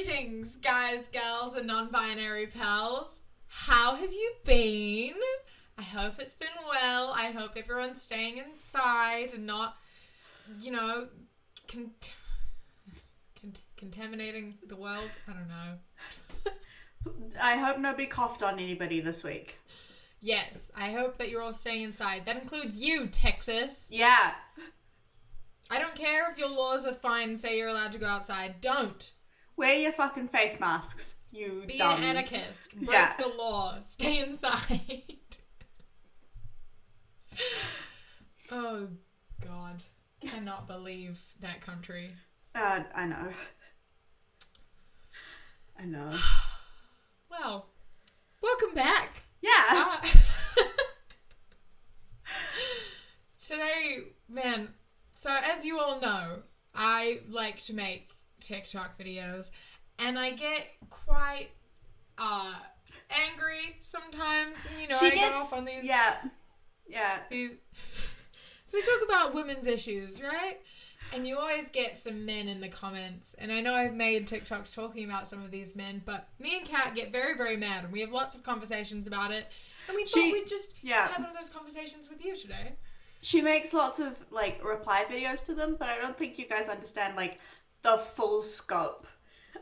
Greetings, guys, gals, and non-binary pals. How have you been? I hope it's been well. I hope everyone's staying inside and not, contaminating the world. I don't know. I hope nobody coughed on anybody this week. Yes, I hope that you're all staying inside. That includes you, Texas. Yeah. I don't care if your laws are fine, say you're allowed to go outside. Don't. Wear your fucking face masks, you Be dumb... an anarchist. Break the law. Stay inside. Oh, God. Cannot believe that country. I know. I know. Well, welcome back. Yeah. Today, man, so as you all know, I like to make TikTok videos, and I get quite angry sometimes. And, I go off on these. Yeah. So we talk about women's issues, right? And you always get some men in the comments. And I know I've made TikToks talking about some of these men, but me and Kat get very, very mad, and we have lots of conversations about it. And we thought we'd just have one of those conversations with you today. She makes lots of, reply videos to them, but I don't think you guys understand, the full scope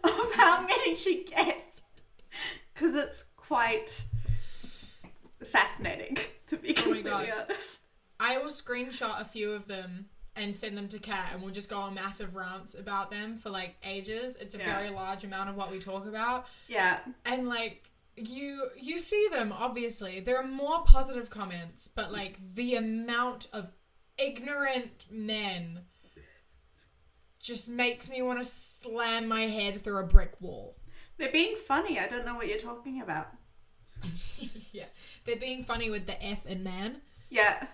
of how many she gets. Because it's quite fascinating, to be completely honest. I will screenshot a few of them and send them to Kat, and we'll just go on massive rants about them for, ages. It's a very large amount of what we talk about. Yeah. And, you see them, obviously. There are more positive comments, but, the amount of ignorant men just makes me want to slam my head through a brick wall. They're being funny. I don't know what you're talking about. Yeah. They're being funny with the F in man. Yeah.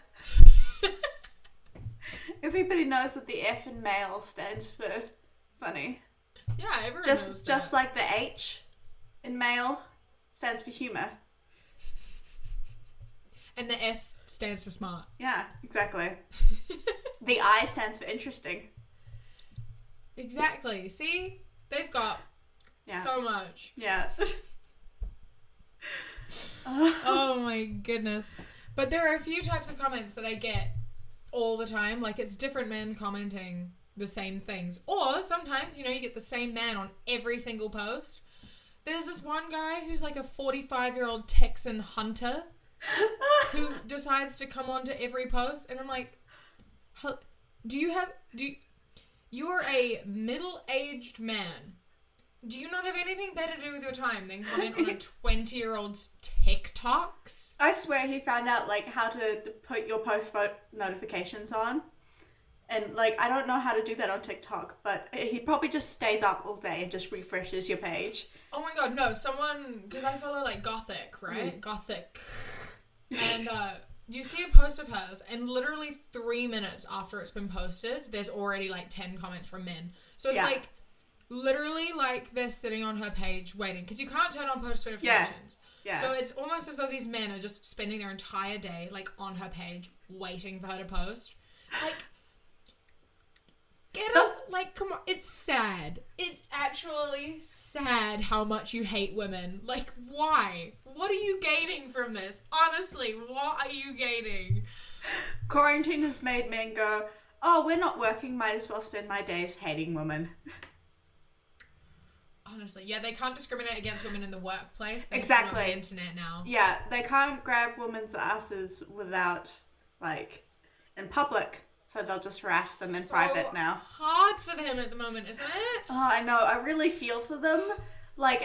Everybody knows that the F in male stands for funny. Yeah, everyone knows that. Just like the H in male stands for humor. And the S stands for smart. Yeah, exactly. The I stands for interesting. Exactly. See? They've got so much. Yeah. Oh my goodness. But there are a few types of comments that I get all the time. It's different men commenting the same things. Or sometimes, you get the same man on every single post. There's this one guy who's a 45-year-old Texan hunter who decides to come onto every post. And I'm like, you're a middle-aged man. Do you not have anything better to do with your time than comment on a 20-year-old's TikToks? I swear he found out, how to put your post notifications on. And, I don't know how to do that on TikTok, but he probably just stays up all day and just refreshes your page. Oh my god, no, because I follow, Gothic, right? Gothic. And, you see a post of hers, and literally 3 minutes after it's been posted, there's already, 10 comments from men. So it's, literally, they're sitting on her page waiting, because you can't turn on post notifications. Yeah. So it's almost as though these men are just spending their entire day, on her page, waiting for her to post. Get up, come on, it's sad. It's actually sad how much you hate women. Why? What are you gaining from this? Honestly, what are you gaining? Quarantine has made men go, oh, we're not working, might as well spend my days hating women. Honestly, yeah, they can't discriminate against women in the workplace. They exactly. can on the internet now. Yeah, they can't grab women's asses without, in public. So they'll just harass them in private now. Hard for them at the moment, isn't it? Oh, I know. I really feel for them.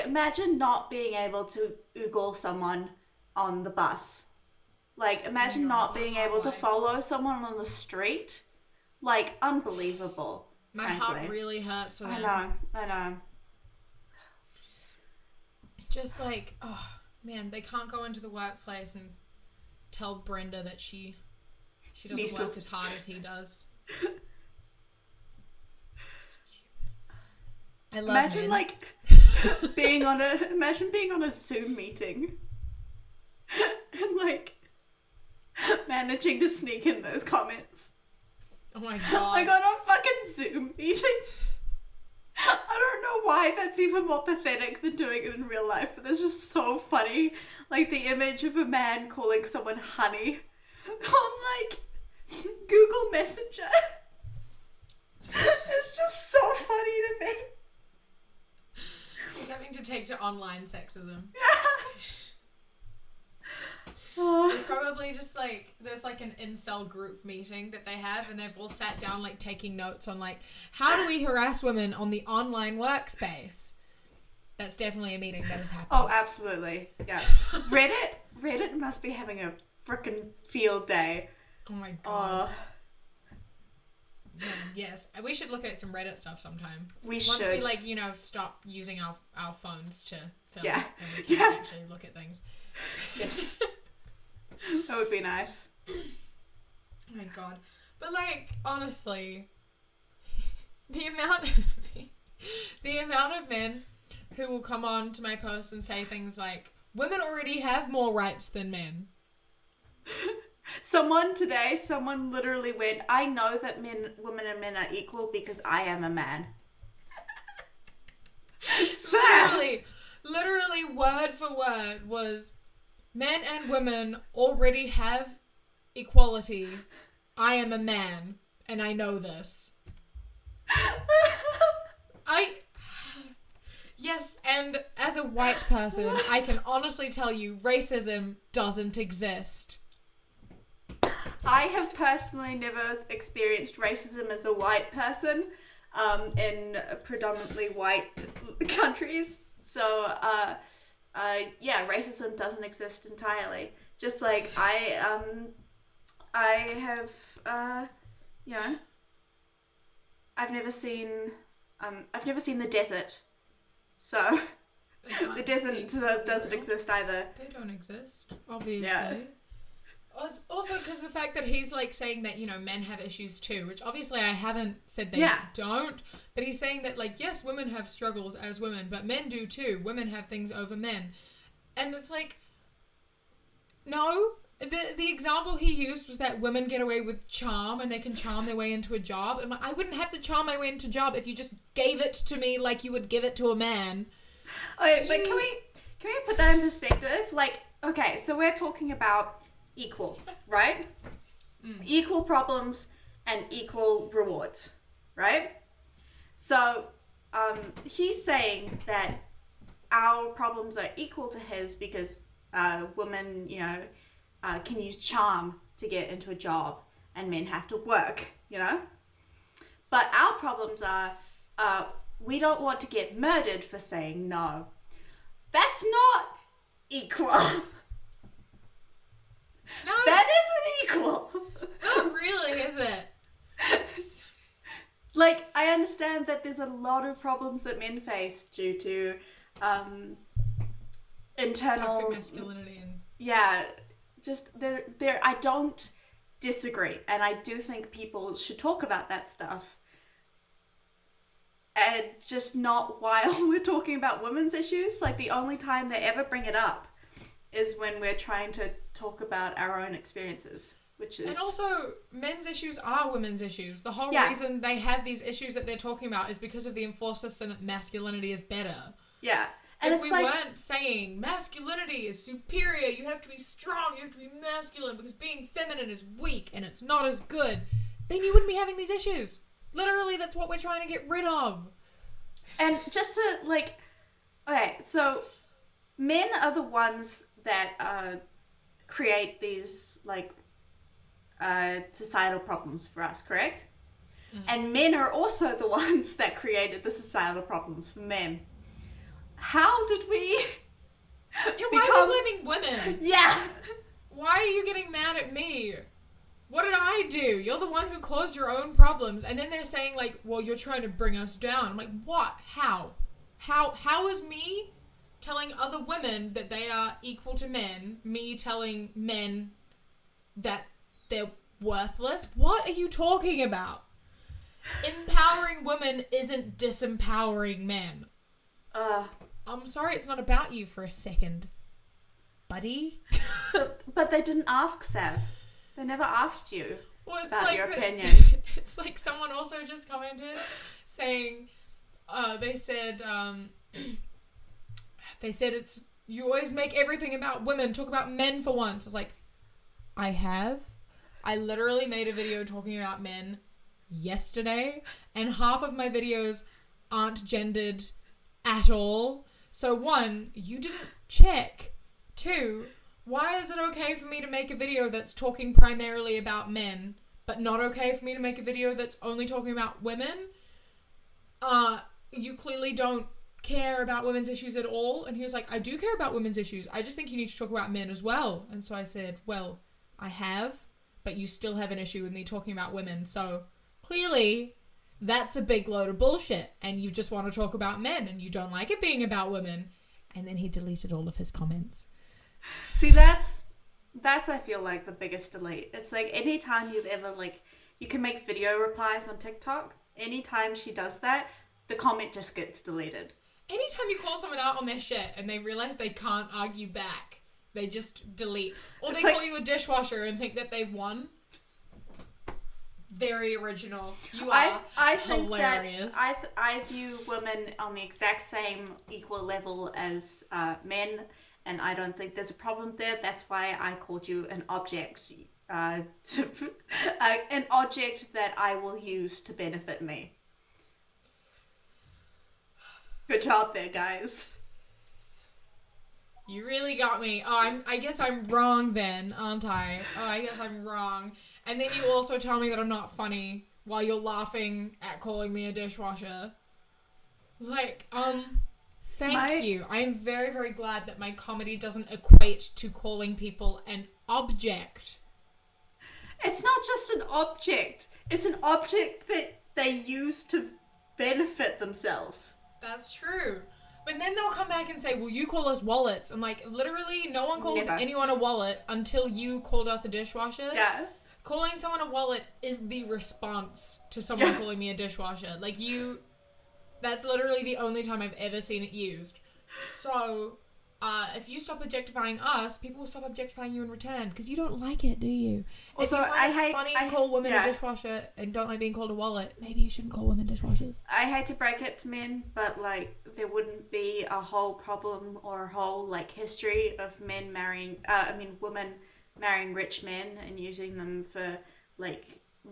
Imagine not being able to oogle someone on the bus. Imagine not being able to follow someone on the street. Unbelievable. My heart really hurts for them. I know. Just oh, man, they can't go into the workplace and tell Brenda that she doesn't work as hard as he does. I love imagine being on a Zoom meeting and managing to sneak in those comments. Oh my god. I got a fucking Zoom meeting I don't know why that's even more pathetic than doing it in real life, but that's just so funny. Like the image of a man calling someone honey on like Google Messenger. It's just so funny to me. Something to take to online sexism. Oh. It's probably just like there's like an incel group meeting that they have, and they've all sat down like taking notes on like how do we harass women on the online workspace. That's definitely a meeting that has happened. Oh, absolutely. Yeah. Reddit must be having a frickin' field day. Oh my god. Yes, we should look at some Reddit stuff sometime. Once we like, stop using our phones to film. Yeah. And we can actually look at things. Yes. That would be nice. Oh my god. But like, honestly, the amount of men who will come on to my post and say things like, women already have more rights than men. Someone literally went, I know that women and men are equal because I am a man. literally word for word was, men and women already have equality. I am a man, and I know this. Yes, and as a white person, I can honestly tell you racism doesn't exist. I have personally never experienced racism as a white person in predominantly white countries. So, racism doesn't exist entirely. Just like I have, I've never seen the desert. So, the desert doesn't exist either. They don't exist, obviously. Yeah. It's also because the fact that he's like saying that, men have issues too, which obviously I haven't said they don't, but he's saying that like, yes, women have struggles as women, but men do too. Women have things over men. And it's like, no, the example he used was that women get away with charm and they can charm their way into a job. And I wouldn't have to charm my way into a job if you just gave it to me like you would give it to a man. Okay, but can we put that in perspective? Like, okay, so we're talking about equal, right? Equal problems and equal rewards, right? So, he's saying that our problems are equal to his because women, can use charm to get into a job and men have to work, But our problems are we don't want to get murdered for saying no. That's not equal. No, that isn't equal. Not really, is it? Like, I understand that there's a lot of problems that men face due to internal toxic masculinity and just there. I don't disagree, and I do think people should talk about that stuff. And just not while we're talking about women's issues. Like, the only time they ever bring it up is when we're trying to talk about our own experiences, which is... And also, men's issues are women's issues. The whole reason they have these issues that they're talking about is because of the enforced system that masculinity is better. Yeah. And if we weren't saying masculinity is superior, you have to be strong, you have to be masculine, because being feminine is weak and it's not as good, then you wouldn't be having these issues. Literally, that's what we're trying to get rid of. And just to, like... Okay, so men are the ones that create these, like, societal problems for us, correct? And men are also the ones that created the societal problems for men. How did we why are you blaming women? Yeah. Why are you getting mad at me? What did I do? You're the one who caused your own problems. And then they're saying like, well, you're trying to bring us down. I'm like, what? How? How is me telling other women that they are equal to men, me telling men that they're worthless? What are you talking about? Empowering women isn't disempowering men. I'm sorry it's not about you for a second, buddy. But they didn't ask, Sav. They never asked you about your opinion. It's like someone also just commented saying, they said it's you always make everything about women. Talk about men for once. I was like, I literally made a video talking about men yesterday, and half of my videos aren't gendered at all. So 1, you didn't check. 2, why is it okay for me to make a video that's talking primarily about men, but not okay for me to make a video that's only talking about women? You clearly don't care about women's issues at all. And he was like, I do care about women's issues. I just think you need to talk about men as well. And so I said, well, I have, but you still have an issue with me talking about women. So clearly that's a big load of bullshit. And you just want to talk about men and you don't like it being about women. And then he deleted all of his comments. See, that's I feel like the biggest delete. It's like anytime you've ever like, you can make video replies on TikTok. Anytime she does that, the comment just gets deleted. Anytime you call someone out on their shit and they realize they can't argue back, they just delete. Or they call you a dishwasher and think that they've won. Very original. You are I think hilarious. That I view women on the exact same equal level as men, and I don't think there's a problem there. That's why I called you an object, an object that I will use to benefit me. Good job there, guys. You really got me. Oh, I guess I'm wrong then, aren't I? Oh, I guess I'm wrong. And then you also tell me that I'm not funny while you're laughing at calling me a dishwasher. Like, thank you. I am very, very glad that my comedy doesn't equate to calling people an object. It's not just an object. It's an object that they use to benefit themselves. That's true. But then they'll come back and say, well, you call us wallets. I'm like, literally, no one called anyone a wallet until you called us a dishwasher. Yeah. Calling someone a wallet is the response to someone calling me a dishwasher. Like, that's literally the only time I've ever seen it used. So, if you stop objectifying us, people will stop objectifying you in return. Because you don't like it, do you? Also, if you find it funny to call women a dishwasher and don't like being called a wallet, maybe you shouldn't call women dishwashers. I hate to break it to men, but, like, there wouldn't be a whole problem or a whole, like, history of women marrying rich men and using them for, like,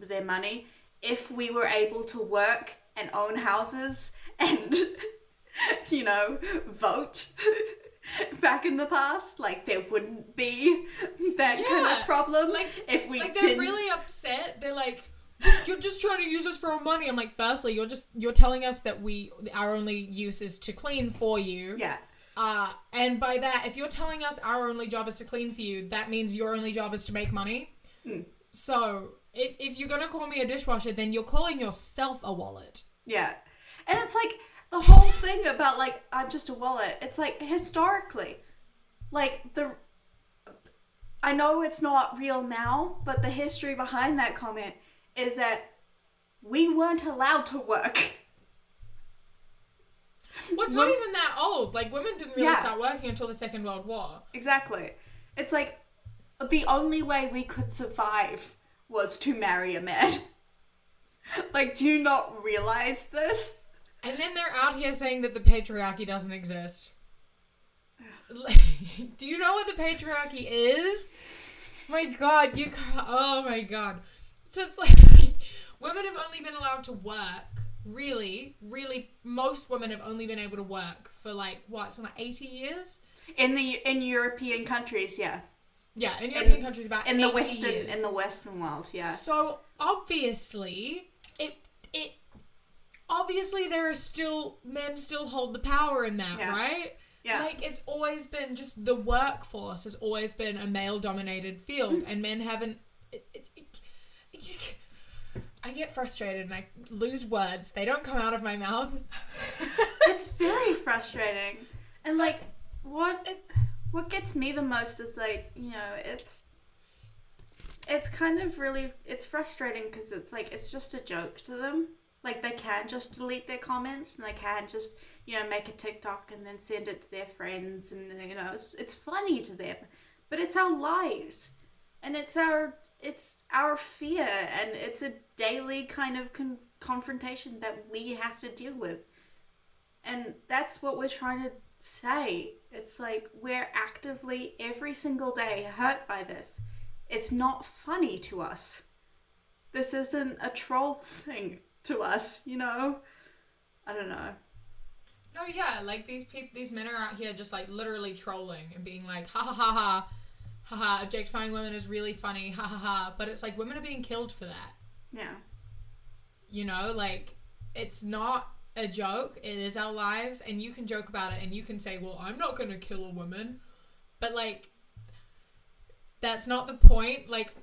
their money if we were able to work and own houses and, you know, vote. Back in the past, like, there wouldn't be that kind of problem. Like, if we they're really upset. They're like, you're just trying to use us for our money. I'm like, firstly, you're telling us that our only use is to clean for you. Yeah. And by that, if you're telling us our only job is to clean for you, that means your only job is to make money. So if you're gonna call me a dishwasher, then you're calling yourself a wallet. Yeah. And it's like, the whole thing about, like, I'm just a wallet, it's like, historically, like, I know it's not real now, but the history behind that comment is that we weren't allowed to work. Well, it's not even that old. Like, women didn't really start working until the Second World War. Exactly. It's like, the only way we could survive was to marry a man. Like, do you not realize this? And then they're out here saying that the patriarchy doesn't exist. Do you know what the patriarchy is? My God, oh my God. So it's like, women have only been allowed to work, really, most women have only been able to work for like, it's been like 80 years? In European countries, yeah. Yeah, in European countries about 80 years. In the Western world, yeah. So, obviously, obviously there are men still hold the power in that, right? Yeah. Like, it's always been just, the workforce has always been a male-dominated field, and men haven't, I get frustrated and I lose words. They don't come out of my mouth. It's very frustrating. And, like, what gets me the most is, like, you know, it's kind of really, it's frustrating because it's like, it's just a joke to them. Like, they can just delete their comments and they can just, you know, make a TikTok and then send it to their friends, and, you know, it's funny to them. But it's our lives, and it's our fear, and it's a daily kind of confrontation that we have to deal with. And that's what we're trying to say. It's like we're actively every single day hurt by this. It's not funny to us. This isn't a troll thing to us, you know? I don't know. No, yeah, like these men are out here just like literally trolling and being like, ha ha ha ha, ha ha, objectifying women is really funny, ha ha ha. But it's like women are being killed for that. Yeah. You know, like it's not a joke. It is our lives, and you can joke about it, and you can say, well, I'm not gonna kill a woman, but like that's not the point. Like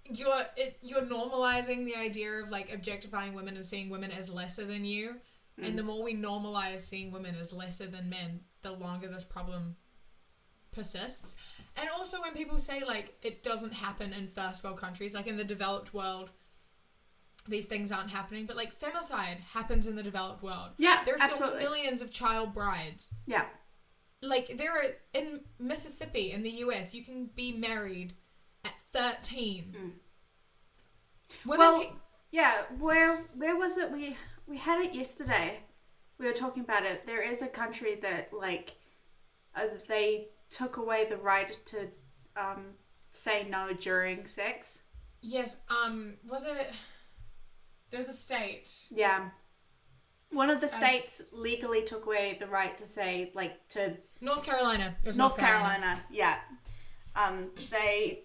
you're normalizing the idea of like objectifying women and seeing women as lesser than you. And the more we normalize seeing women as lesser than men, the longer this problem persists. And also when people say like it doesn't happen in first world countries, like in the developed world, these things aren't happening, but like femicide happens in the developed world. Yeah, there are absolutely. still millions of child brides. Yeah. Like there are in Mississippi in the US, you can be married at 13. Well, yeah, where was it? We had it yesterday. We were talking about it. There is a country that like they took away the right to say no during sex. Yes, was it there's a state. Yeah. One of the states legally took away the right to say like to North Carolina. It was North Carolina. Yeah. They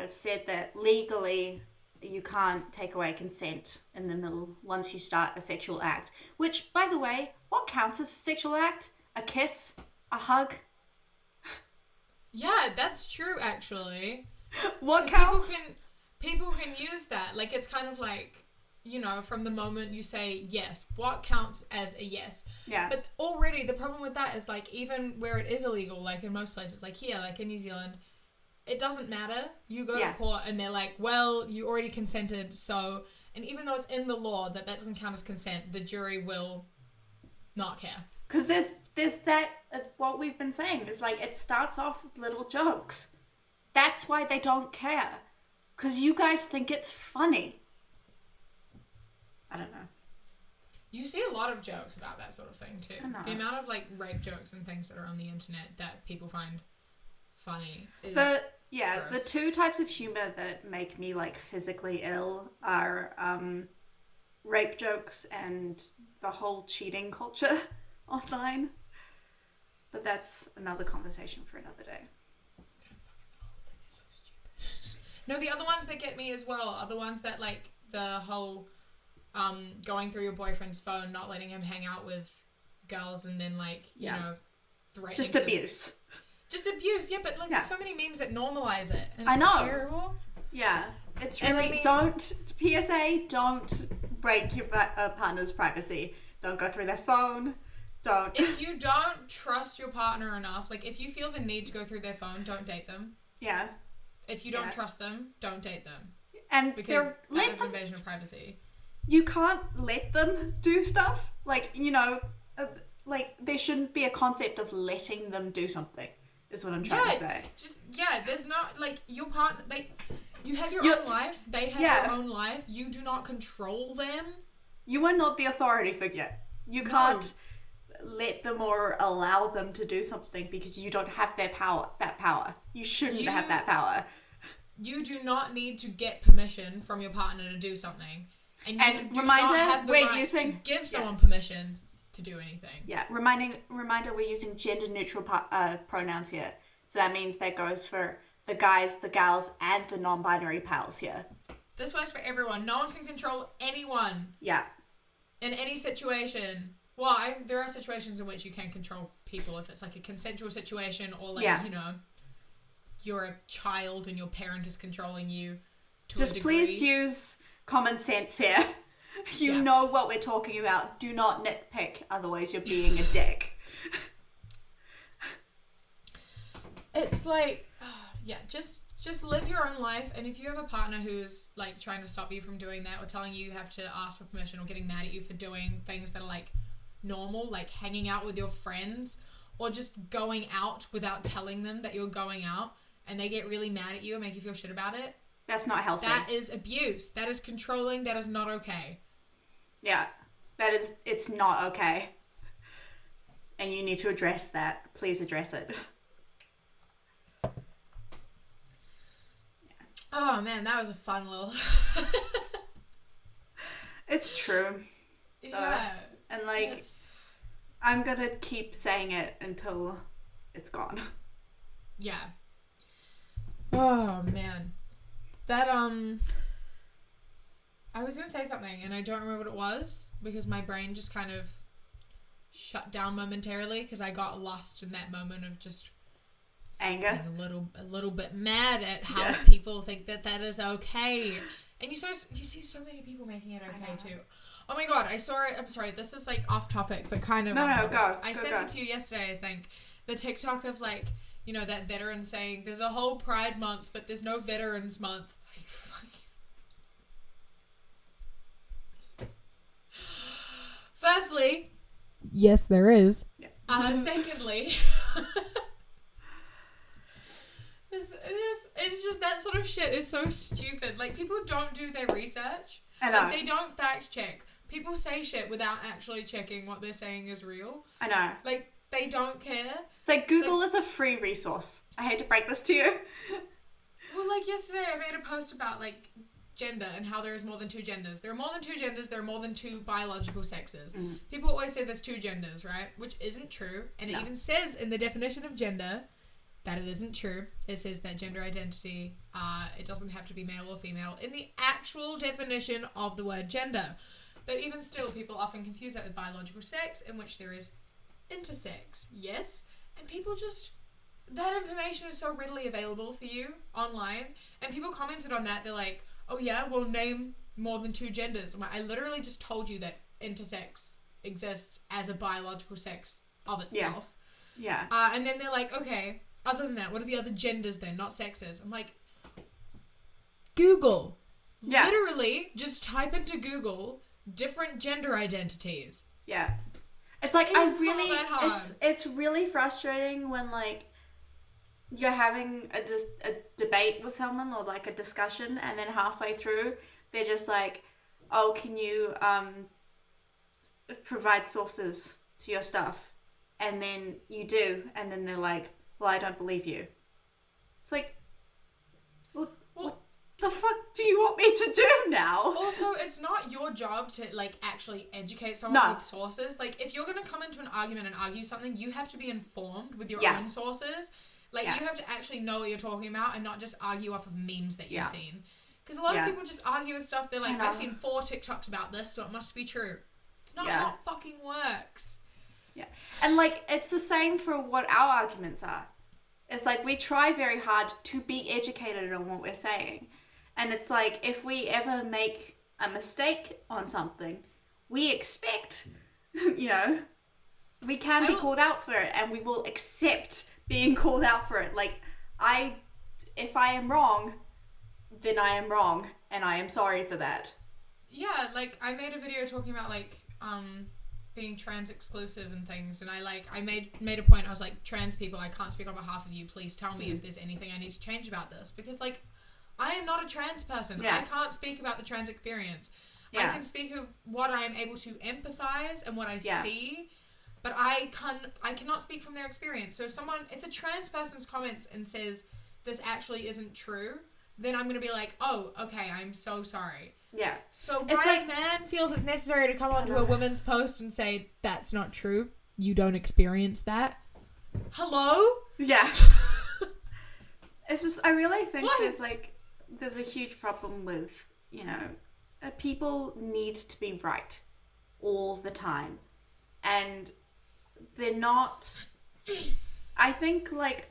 said that legally you can't take away consent in the middle once you start a sexual act. Which, by the way, what counts as a sexual act? A kiss? A hug? Yeah, that's true, actually. What counts? People can use that. Like, it's kind of like, you know, from the moment you say yes, what counts as a yes? Yeah. But already, the problem with that is, like, even where it is illegal, like in most places, like here, like in New Zealand, it doesn't matter. You go to court and they're like, well, you already consented, so... And even though it's in the law that doesn't count as consent, the jury will not care. Because there's that... what we've been saying is, like, it starts off with little jokes. That's why they don't care. Because you guys think it's funny. I don't know. You see a lot of jokes about that sort of thing, too. I know. The amount of, like, rape jokes and things that are on the internet that people find funny is... The two types of humor that make me like physically ill are rape jokes and the whole cheating culture online. But that's another conversation for another day. So stupid. No, the other ones that get me as well are the ones that like the whole going through your boyfriend's phone, not letting him hang out with girls, and then like you know threatening just abuse. Just abuse, yeah, but like there's so many memes that normalize it, and I it's know. Terrible. Yeah, it's really don't break your partner's privacy. Don't go through their phone. Don't. If you don't trust your partner enough, like if you feel the need to go through their phone, don't date them. Yeah. If you don't trust them, don't date them. And because that is an invasion of privacy. You can't let them do stuff. Like, you know, like there shouldn't be a concept of letting them do something. Is what I'm trying to say. There's not, like, your partner, you have your own life, they have their own life, you do not control them. You are not the authority figure. You can't let them or allow them to do something because you don't have that power. You shouldn't have that power. You do not need to get permission from your partner to do something. And you do not have the right to give someone permission to do anything. Yeah, reminder, we're using gender neutral pronouns here. So that means that goes for the guys, the gals, and the non-binary pals here. This works for everyone. No one can control anyone. Yeah. In any situation. Well, there are situations in which you can control people if it's like a consensual situation or like, you know, you're a child and your parent is controlling you to a degree. Just please use common sense here. You know what we're talking about. Do not nitpick, otherwise you're being a dick. It's like, just live your own life. And if you have a partner who's like trying to stop you from doing that or telling you have to ask for permission or getting mad at you for doing things that are like normal, like hanging out with your friends or just going out without telling them that you're going out, and they get really mad at you and make you feel shit about it. That's not healthy. That is abuse. That is controlling. That is not okay. Yeah, it's not okay. and you need to address that. Please address it. Oh man, that was a fun little. It's true. Yeah. And like, it's... I'm gonna keep saying it until it's gone. Yeah. Oh man, that I was gonna say something and I don't remember what it was because my brain just kind of shut down momentarily because I got lost in that moment of just Anger. a little bit mad at how Yeah. people think that is okay, and you see so many people making it okay too. Oh my god, I saw it. I'm sorry, this is like off topic, but kind of. No, go. I sent it to you yesterday, I think. The TikTok of like, you know, that veteran saying, "There's a whole Pride Month, but there's no Veterans Month." Like, fucking. Firstly, yes, there is. Yeah. Secondly, it's just that sort of shit is so stupid. Like, people don't do their research. I know. Like, they don't fact check. People say shit without actually checking what they're saying is real. I know. Like, they don't care. It's like Google is a free resource. I hate to break this to you. Well, like yesterday I made a post about like gender and how there is more than two genders. There are more than two genders. There are more than two biological sexes. Mm. People always say there's two genders, right? Which isn't true. And it even says in the definition of gender that it isn't true. It says that gender identity, it doesn't have to be male or female in the actual definition of the word gender. But even still, people often confuse that with biological sex, in which there is intersex. Yes. And people just... That information is so readily available for you online. And people commented on that. They're like, oh yeah, well, name more than two genders. I'm like, I literally just told you that intersex exists as a biological sex of itself. Yeah. And then they're like, okay, other than that, what are the other genders then, not sexes? I'm like, Google. Yeah. Literally, just type into Google different gender identities. Yeah. It's like, it's really frustrating when, like, you're having a debate with someone or, like, a discussion, and then halfway through, they're just like, oh, can you provide sources to your stuff? And then you do, and then they're like, well, I don't believe you. It's like, what the fuck do you want me to do now? Also, it's not your job to, like, actually educate someone with sources. Like, if you're going to come into an argument and argue something, you have to be informed with your own sources. Like, you have to actually know what you're talking about and not just argue off of memes that you've seen. Because a lot of people just argue with stuff. They're like, I've seen 4 TikToks about this, so it must be true. It's not how it fucking works. Yeah. And, like, it's the same for what our arguments are. It's like, we try very hard to be educated on what we're saying. And it's like, if we ever make a mistake on something, we expect, you know, we can be called out for it, and we will accept being called out for it. Like, if I am wrong, then I am wrong, and I am sorry for that. Yeah, like, I made a video talking about, like, being trans exclusive and things, and I made a point. I was like, trans people, I can't speak on behalf of you. Please tell me if there's anything I need to change about this, because, like, I am not a trans person. I can't speak about the trans experience. I can speak of what I am able to empathize and what I see, but I cannot speak from their experience. So if a trans person comments and says this actually isn't true, then I'm gonna be like, oh, okay, I'm so sorry. Yeah. So why a man feels it's necessary to come onto a woman's post and say that's not true, you don't experience that. Hello? Yeah. It's just, I really think there's a huge problem with, you know, people need to be right all the time. And they're not... I think, like,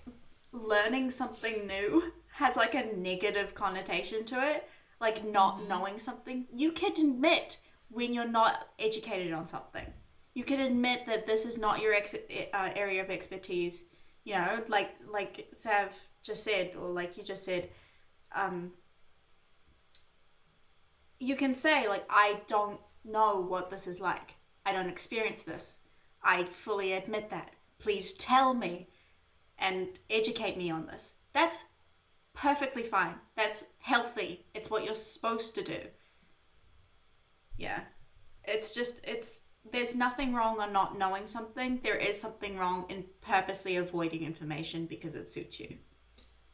learning something new has, like, a negative connotation to it. Like, not knowing something. You can admit when you're not educated on something. You can admit that this is not your area of expertise. You know, like Sav just said, or like you just said, you can say, like, I don't know what this is like. I don't experience this. I fully admit that. Please tell me and educate me on this. That's perfectly fine. That's healthy. It's what you're supposed to do. Yeah. It's just, there's nothing wrong on not knowing something. There is something wrong in purposely avoiding information because it suits you.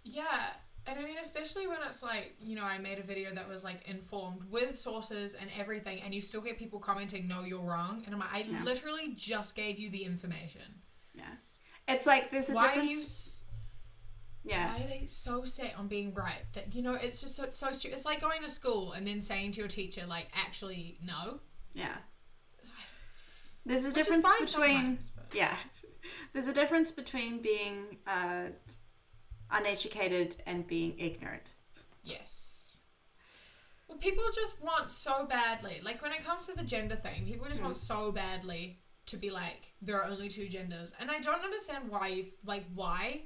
Yeah. And I mean, especially when it's like, you know, I made a video that was like informed with sources and everything, and you still get people commenting, no, you're wrong. And I'm like, I literally just gave you the information. Yeah. It's like there's a difference. Why are they so set on being right? That, you know, it's just so stupid. It's like going to school and then saying to your teacher, like, actually, no. Yeah. There's a difference between... There's a difference between being uneducated and being ignorant. Yes. Well, people just want so badly, like when it comes to the gender thing, people just want so badly to be like, there are only two genders. And I don't understand why, why?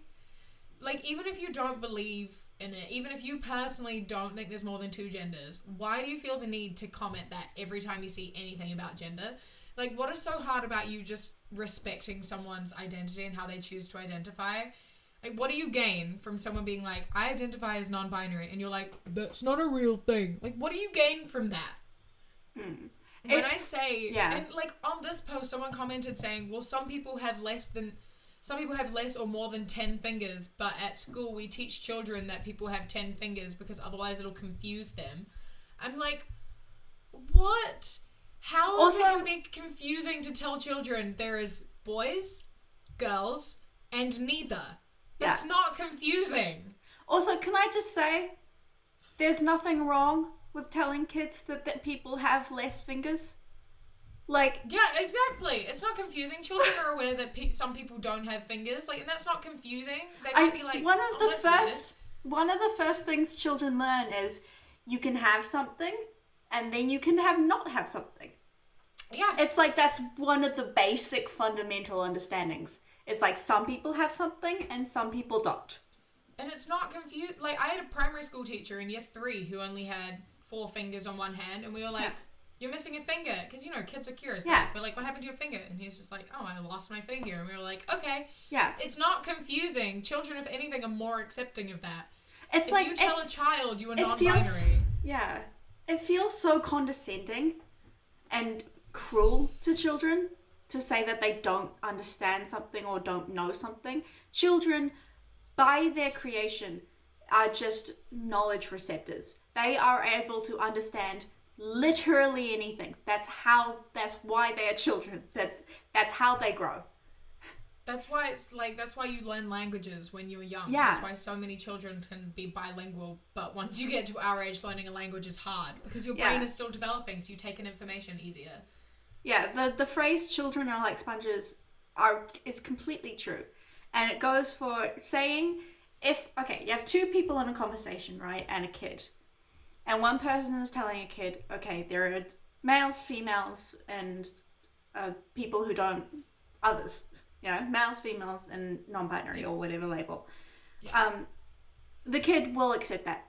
Like, even if you don't believe in it, even if you personally don't think there's more than two genders, why do you feel the need to comment that every time you see anything about gender? Like, what is so hard about you just respecting someone's identity and how they choose to identify? Like, what do you gain from someone being like, I identify as non-binary, and you're like, that's not a real thing? Like, what do you gain from that? When I say, and like on this post, someone commented saying, well, some people have less or more than 10 fingers, but at school we teach children that people have 10 fingers because otherwise it'll confuse them. I'm like, what? How is it going to be confusing to tell children there is boys, girls, and neither? That's not confusing. Also, can I just say, there's nothing wrong with telling kids that people have less fingers. Like... Yeah, exactly. It's not confusing. Children are aware that some people don't have fingers. Like, and that's not confusing. They might be like, one of the first things children learn is you can have something and then you can not have something. Yeah. It's like that's one of the basic fundamental understandings. It's like some people have something and some people don't. And it's not confused. Like, I had a primary school teacher in year 3 who only had 4 fingers on one hand, and we were like, you're missing a finger. Because, you know, kids are curious. Yeah. We're like, what happened to your finger? And he's just like, oh, I lost my finger. And we were like, okay. Yeah. It's not confusing. Children, if anything, are more accepting of that. It's if like... you tell a child you are non-binary... It feels so condescending and cruel to children to say that they don't understand something or don't know something. Children, by their creation, are just knowledge receptors. They are able to understand literally anything. That's why they are children. That's how they grow. That's why that's why you learn languages when you're young. Yeah. That's why so many children can be bilingual, but once you get to our age, learning a language is hard because your brain is still developing, so you take in information easier. Yeah, the phrase children are like sponges is completely true. And it goes for saying you have two people in a conversation, right, and a kid. And one person is telling a kid, okay, there are males, females, and people who don't, others. You know, males, females, and non-binary or whatever label. Yeah. The kid will accept that.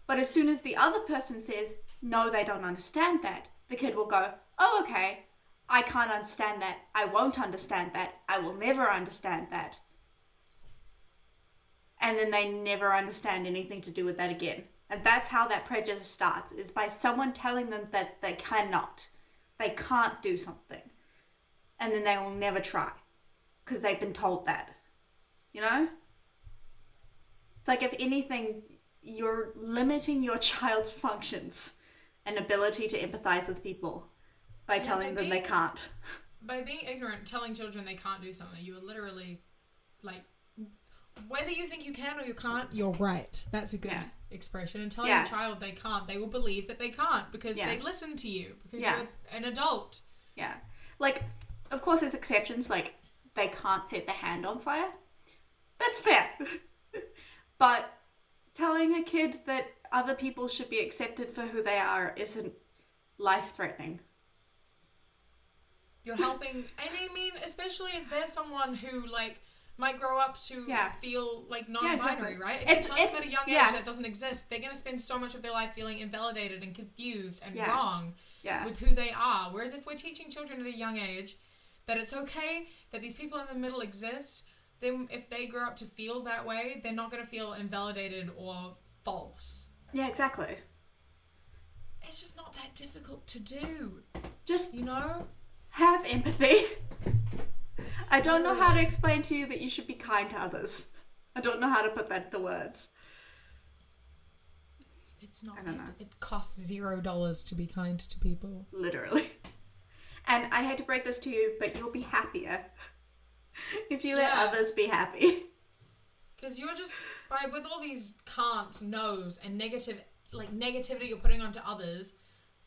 But as soon as the other person says, no, they don't understand that, the kid will go, oh, okay, I can't understand that. I won't understand that. I will never understand that. And then they never understand anything to do with that again. And that's how that prejudice starts, is by someone telling them that they can't do something. And then they will never try. Because they've been told that. You know? It's like, if anything, you're limiting your child's functions and ability to empathize with people by telling them they can't. By being ignorant, telling children they can't do something, you are literally, like, whether you think you can or you can't, you're right. That's a good expression. And telling a child they can't, they will believe that they can't because they listen to you, because you're an adult. Yeah. Like, of course there's exceptions, like, they can't set their hand on fire. That's fair. But telling a kid that other people should be accepted for who they are isn't life-threatening. You're helping, and I mean, especially if there's someone who, like, might grow up to feel, like, non-binary, right? If it's at a young age that doesn't exist, they're going to spend so much of their life feeling invalidated and confused and wrong with who they are. Whereas if we're teaching children at a young age that it's okay that these people in the middle exist, then if they grow up to feel that way, they're not going to feel invalidated or false. Yeah, exactly. It's just not that difficult to do. Just, you know? have empathy. I don't know how to explain to you that you should be kind to others. I don't know how to put that into words. It's not. I don't know. It costs $0 to be kind to people. Literally. And I hate to break this to you, but you'll be happier if you let others be happy. Because you're just with all these can'ts, no's, and negativity you're putting onto others.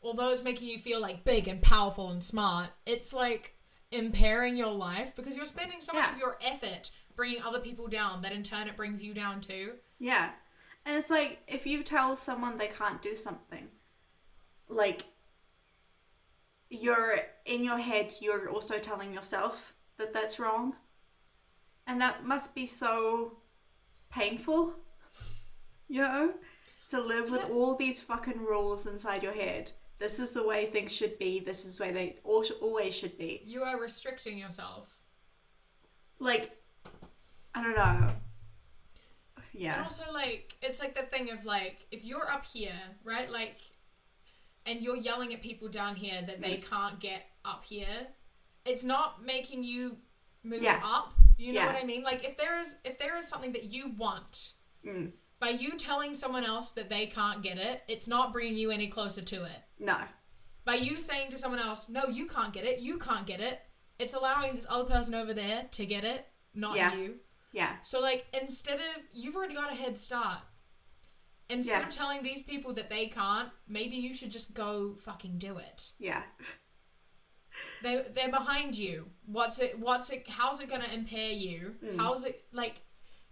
Although it's making you feel like big and powerful and smart, it's like impairing your life because you're spending so much of your effort bringing other people down that in turn it brings you down too. Yeah. And it's like, if you tell someone they can't do something, like, you're, in your head, you're also telling yourself that that's wrong. And that must be so painful, you know? To live with all these fucking rules inside your head. This is the way things should be. This is the way they always should be. You are restricting yourself. Like, I don't know. Yeah. And also, like, it's like the thing of, like, if you're up here, right, like, and you're yelling at people down here that they can't get up here, it's not making you move up. You know what I mean? Like, if there is something that you want, by you telling someone else that they can't get it, it's not bringing you any closer to it. No. By you saying to someone else, no, you can't get it, it's allowing this other person over there to get it, not you. Yeah. So, like, you've already got a head start. Instead of telling these people that they can't, maybe you should just go fucking do it. Yeah. They're behind you. How's it gonna impair you? How's it, like,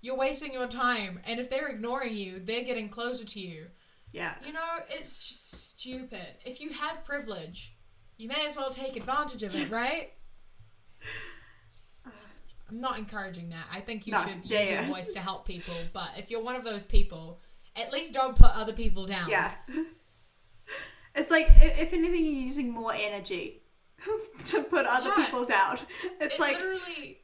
you're wasting your time, and if they're ignoring you, they're getting closer to you. Yeah. You know, it's just stupid. If you have privilege, you may as well take advantage of it, right? I'm not encouraging that. I think you should use your voice to help people, but if you're one of those people, at least don't put other people down. Yeah. It's like, if anything, you're using more energy to put other people down. It's like,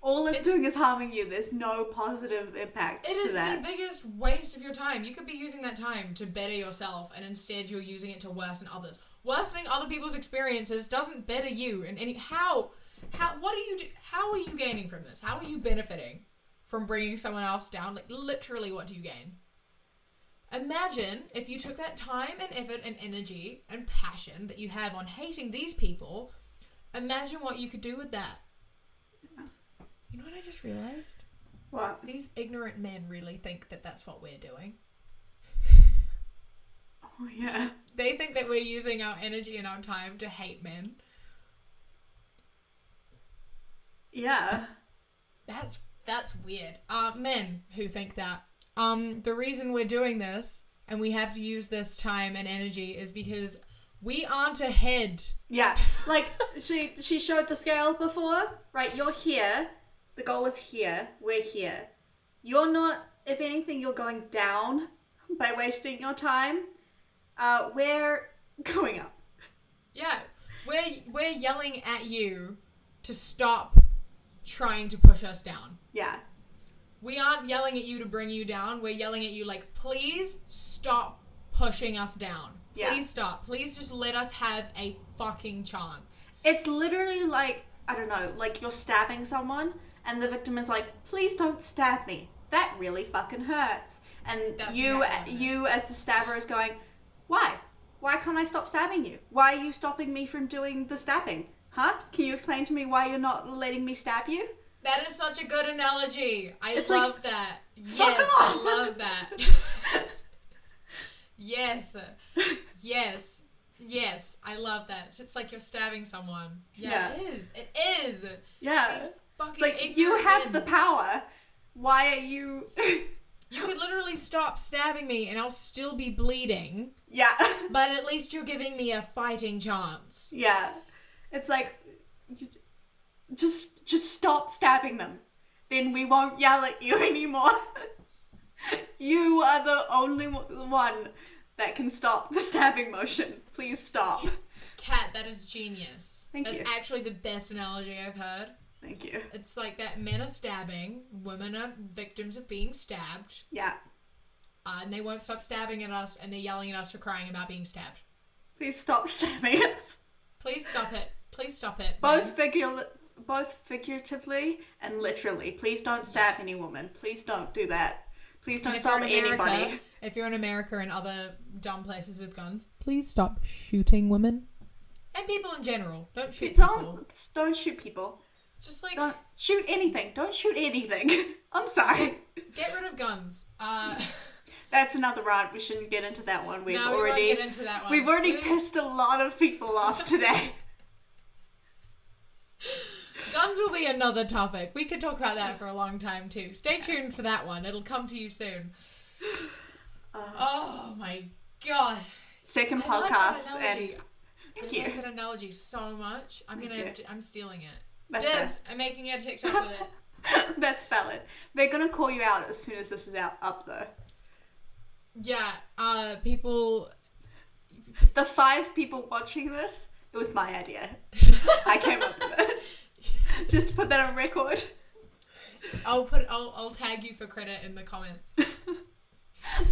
all it's doing is harming you. There's no positive impact to that. It is the biggest waste of your time. You could be using that time to better yourself, and instead you're using it to worsen others. Worsening other people's experiences doesn't better you in any... what do you do? How are you gaining from this? How are you benefiting from bringing someone else down? Like, literally, what do you gain? Imagine if you took that time and effort and energy and passion that you have on hating these people. Imagine what you could do with that. Yeah. You know what I just realized? What? These ignorant men really think that that's what we're doing. Oh, yeah. They think that we're using our energy and our time to hate men. Yeah. That's weird. Men who think that. The reason we're doing this and we have to use this time and energy is because we aren't ahead. Yeah. Like, she showed the scale before, right? You're here. The goal is here. We're here. You're not, if anything, you're going down by wasting your time. We're going up. Yeah. We're yelling at you to stop trying to push us down. Yeah. We aren't yelling at you to bring you down. We're yelling at you like, please stop pushing us down. Please stop. Please just let us have a fucking chance. It's literally like, I don't know, like you're stabbing someone and the victim is like, please don't stab me. That really fucking hurts. And you as the stabber is going, why? Why can't I stop stabbing you? Why are you stopping me from doing the stabbing? Huh? Can you explain to me why you're not letting me stab you? That is such a good analogy. I love that. Fuck yes, off. I love that. Yes. Yes. Yes. I love that. It's like you're stabbing someone. Yeah. It is. It is. Yeah. These fucking it's like, you have the power. Why are you... You could literally stop stabbing me and I'll still be bleeding. Yeah. But at least you're giving me a fighting chance. Yeah. It's like... Just stop stabbing them. Then we won't yell at you anymore. You are the only one that can stop the stabbing motion. Please stop. Kat, that is genius. Thank you. That's actually the best analogy I've heard. Thank you. It's like that men are stabbing, women are victims of being stabbed. Yeah. And they won't stop stabbing at us, and they're yelling at us for crying about being stabbed. Please stop stabbing us. Please stop it. Please stop it. Both figuratively and literally. Please don't stab any woman. Please don't do that. Please don't stop anybody. If you're in America and other dumb places with guns, please stop shooting women. And people in general. Don't shoot people. Don't shoot people. Just like... Don't shoot anything. Don't shoot anything. I'm sorry. Get rid of guns. That's another rant. We shouldn't get into that one. We won't get into that one. We've already pissed a lot of people off today. Guns will be another topic. We could talk about that for a long time too. Stay tuned for that one. It'll come to you soon. Oh my god. Second podcast. I like that analogy so much. I'm stealing it. That's Dibs. I'm making a TikTok with it. That's valid. They're gonna call you out as soon as this is up though. Yeah. People. The 5 people watching this, it was my idea. I came up with it. Just to put that on record. I'll tag you for credit in the comments.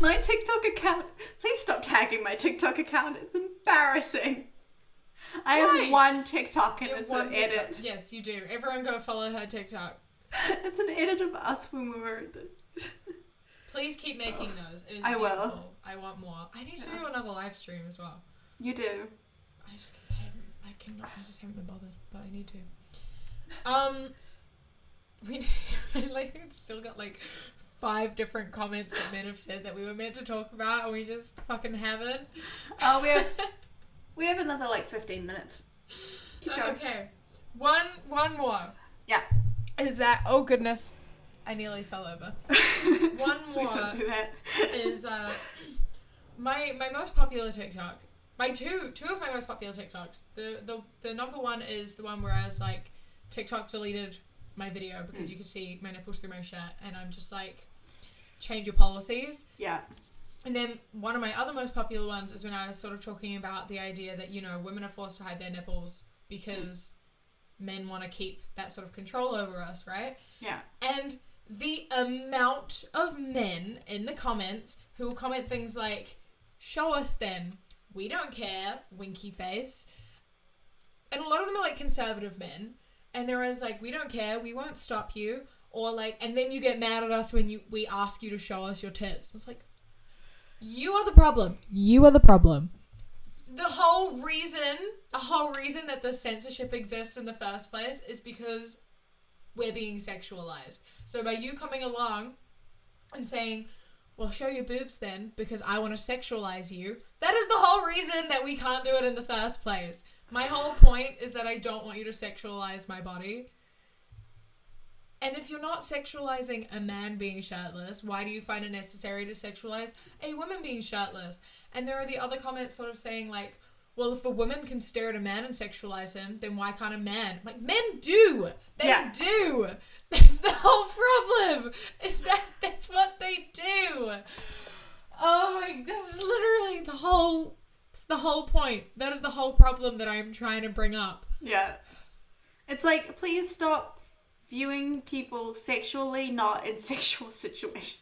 My TikTok account. Please stop tagging my TikTok account. It's embarrassing. I have one TikTok and it's an edit. Yes, you do. Everyone go follow her TikTok. It's an edit of us when we were... Please keep making those. It was I beautiful. will. I want more. I need to do another live stream as well. You do. I just haven't been bothered, but I need to. It's still got like 5 different comments that men have said that we were meant to talk about, and we just fucking haven't. Oh, we have another like 15 minutes. Keep going. Okay, one more. Yeah. Is that? Oh goodness, I nearly fell over. One more. Please don't do that. Is my most popular TikTok. My two of my most popular TikToks. The number one is the one where I was like, TikTok deleted my video because you could see my nipples through my shirt, and I'm just like, change your policies. Yeah. And then one of my other most popular ones is when I was sort of talking about the idea that, you know, women are forced to hide their nipples because men want to keep that sort of control over us, right? Yeah. And the amount of men in the comments who will comment things like, show us then, we don't care, winky face. And a lot of them are like conservative men. And they're always like, we don't care, we won't stop you. Or like, and then you get mad at us when we ask you to show us your tits. It's like, you are the problem. You are the problem. The whole reason that the censorship exists in the first place is because we're being sexualized. So by you coming along and saying, well, show your boobs then, because I want to sexualize you, that is the whole reason that we can't do it in the first place. My whole point is that I don't want you to sexualize my body. And if you're not sexualizing a man being shirtless, why do you find it necessary to sexualize a woman being shirtless? And there are the other comments sort of saying like, well, if a woman can stare at a man and sexualize him, then why can't a man? Like, men do! They do! That's the whole problem! Is that's what they do! Oh my, this is literally it's the whole point. That is the whole problem that I'm trying to bring up. Yeah. It's like, please stop viewing people sexually, not in sexual situations.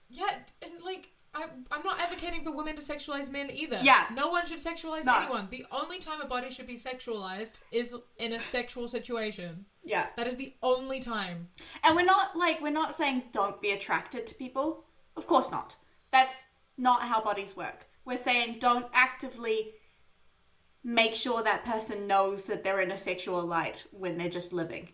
Yeah, and like, I'm not advocating for women to sexualize men either. Yeah. No one should sexualize anyone. The only time a body should be sexualized is in a sexual situation. Yeah. That is the only time. And we're not saying don't be attracted to people. Of course not. That's not how bodies work. We're saying don't actively make sure that person knows that they're in a sexual light when they're just living.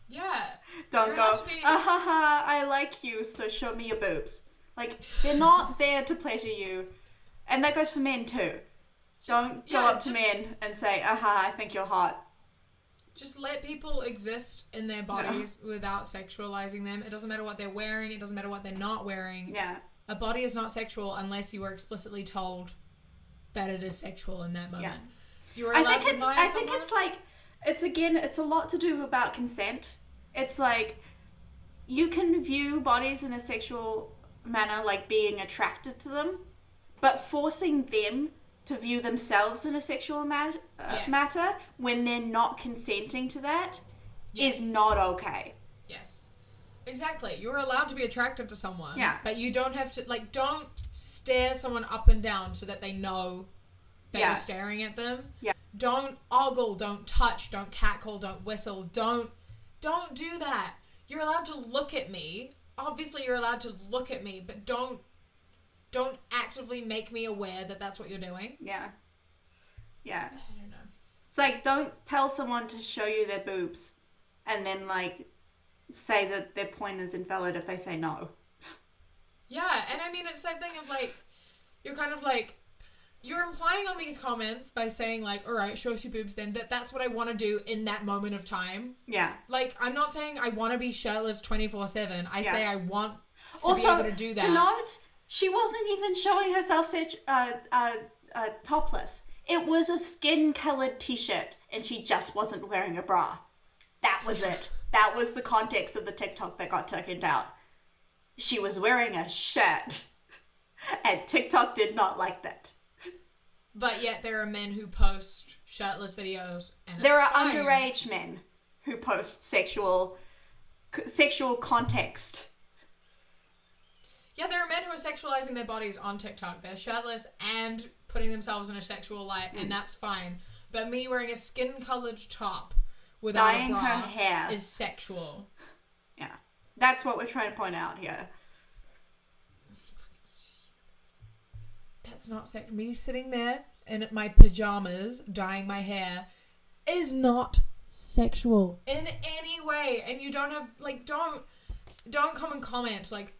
Yeah. Don't go, I like you, so show me your boobs. Like, they're not there to pleasure you. And that goes for men too. Don't go up to men and say, I think you're hot. Just let people exist in their bodies without sexualizing them. It doesn't matter what they're wearing. It doesn't matter what they're not wearing. Yeah. A body is not sexual unless you are explicitly told that it is sexual in that moment. Yeah. You are allowed to admire someone. I think it's like, it's a lot to do about consent. It's like, you can view bodies in a sexual manner, like being attracted to them, but forcing them to view themselves in a sexual matter when they're not consenting to that is not okay. Yes. Exactly. You're allowed to be attracted to someone. Yeah. But you don't have to, like, don't stare someone up and down so that they know that you're staring at them. Yeah. Don't ogle, don't touch, don't catcall, don't whistle, don't do that. You're allowed to look at me. Obviously, you're allowed to look at me, but don't actively make me aware that that's what you're doing. Yeah. Yeah. I don't know. It's like, don't tell someone to show you their boobs and then, like, say that their point is invalid if they say no. Yeah, and I mean, it's that thing of, like, you're kind of, like, you're implying on these comments by saying, like, all right, show us your boobs then, that's what I want to do in that moment of time. Yeah. Like, I'm not saying I want to be shirtless 24/7. I say I want to also, be able to do that. To note, she wasn't even showing herself topless. It was a skin-colored t-shirt, and she just wasn't wearing a bra. That was it. That was the context of the TikTok that got taken out. She was wearing a shirt, and TikTok did not like that. But yet there are men who post shirtless videos, and there are fine. Underage men who post sexual context. Yeah, there are men who are sexualizing their bodies on TikTok. They're shirtless and putting themselves in a sexual light, and that's fine. But me wearing a skin-colored top without Dyeing a bra her hair is sexual. Yeah, that's what we're trying to point out here. That's fucking stupid. That's not sex. Me sitting there in my pajamas dyeing my hair is not sexual in any way. And you don't have, like, don't come and comment like,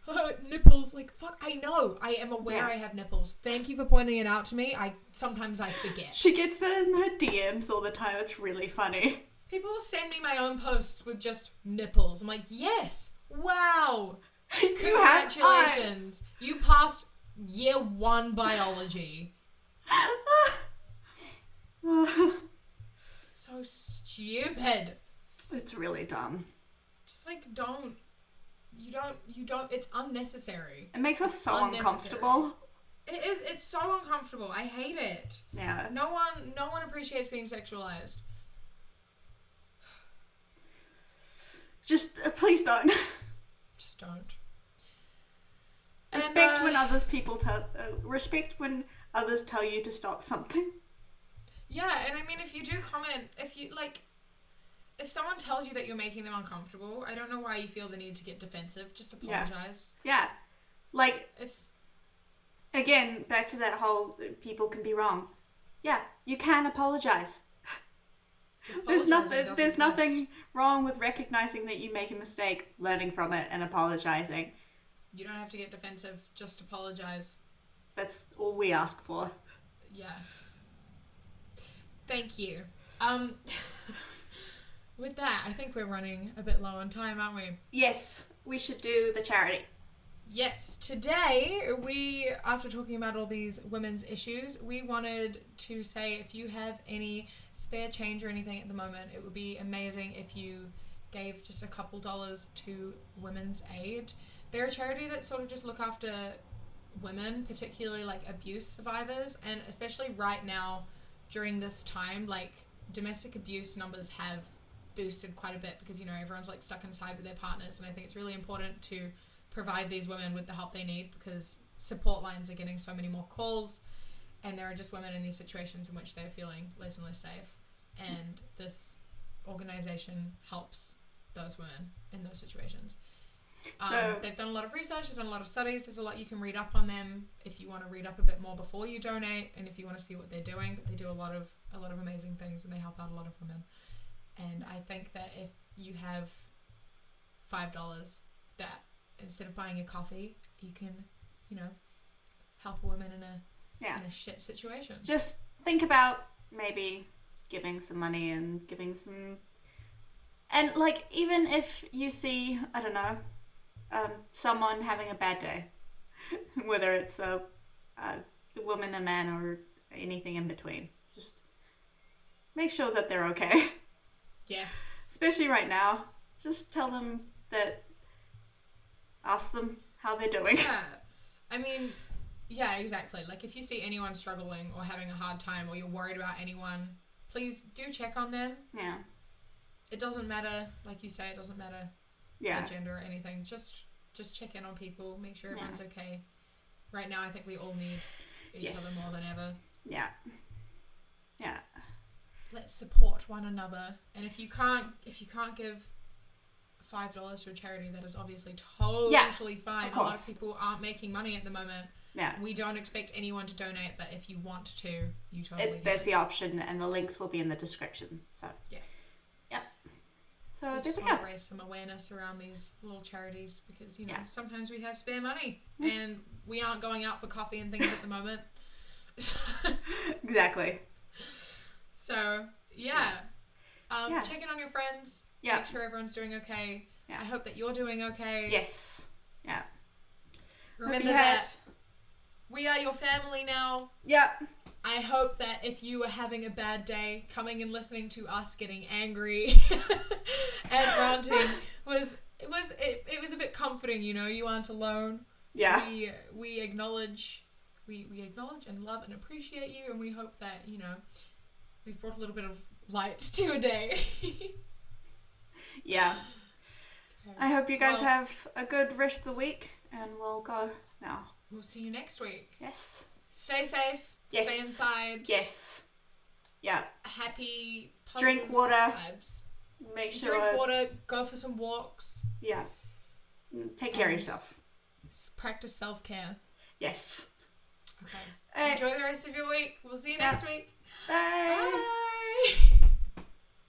nipples. Like, fuck, I know. I am aware I have nipples. Thank you for pointing it out to me. Sometimes I forget. She gets that in her DMs all the time. It's really funny. People will send me my own posts with just nipples. I'm like, yes, wow, congratulations. You passed year 1 biology. So stupid. It's really dumb. Just like, you don't, it's unnecessary. It makes us so uncomfortable. It is, it's so uncomfortable. I hate it. Yeah. No one appreciates being sexualized. Just, please don't. Just don't. Respect when respect when others tell you to stop something. Yeah, and I mean, if you do comment, if someone tells you that you're making them uncomfortable, I don't know why you feel the need to get defensive. Just apologize. Yeah. Like, again, back to that whole people can be wrong. Yeah, you can apologize. There's nothing wrong with recognizing that you make a mistake, learning from it, and apologizing. You don't have to get defensive, just apologize. That's all we ask for. Yeah. Thank you. With that, I think we're running a bit low on time, aren't we? Yes, we should do the charity. Yes, today after talking about all these women's issues, we wanted to say if you have any spare change or anything at the moment, it would be amazing if you gave just a couple dollars to Women's Aid. They're a charity that sort of just look after women, particularly like abuse survivors, and especially right now during this time, like domestic abuse numbers have boosted quite a bit because, you know, everyone's like stuck inside with their partners, and I think it's really important to provide these women with the help they need because support lines are getting so many more calls, and there are just women in these situations in which they're feeling less and less safe, and this organization helps those women in those situations. They've done a lot of research, they've done a lot of studies, there's a lot you can read up on them if you want to read up a bit more before you donate, and if you want to see what they're doing. But they do a lot of amazing things, and they help out a lot of women. And I think that if you have $5 that instead of buying a coffee, you can, you know, help a woman in a shit situation. Just think about maybe giving some money and giving some, and like, even if you see, I don't know, someone having a bad day, whether it's a woman, a man, or anything in between, just make sure that they're okay. Yes. Especially right now. Just tell them that, ask them how they're doing. Yeah. I mean, yeah, exactly. Like, if you see anyone struggling or having a hard time, or you're worried about anyone, please do check on them. Yeah. It doesn't matter, like you say, it doesn't matter their gender or anything. Just check in on people, make sure everyone's okay. Right now, I think we all need each other more than ever. Yeah. Yeah. let's support one another. And if you can't give $5 to a charity, that is obviously totally fine. A lot of people aren't making money at the moment. Yeah. We don't expect anyone to donate, but if you want to, you totally can. There's the option, and the links will be in the description. So yes. Yep. So we just want to raise some awareness around these little charities because, you know, sometimes we have spare money and we aren't going out for coffee and things at the moment. Exactly. So, check in on your friends. Yeah. Make sure everyone's doing okay. Yeah. I hope that you're doing okay. Yes. Yeah. Remember that we are your family now. Yeah. I hope that if you were having a bad day, coming and listening to us getting angry and ranting was a bit comforting, you know, you aren't alone. Yeah. We acknowledge and love and appreciate you, and we hope that, you know, we've brought a little bit of light to your day. Yeah. Okay. I hope you guys have a good rest of the week, and we'll go now. We'll see you next week. Yes. Stay safe. Yes. Stay inside. Yes. Yeah. Happy, drink water. Vibes. Make sure. Drink water. Go for some walks. Yeah. Take care of yourself. Practice self-care. Yes. Okay. Enjoy the rest of your week. We'll see you next week. Bye. Bye.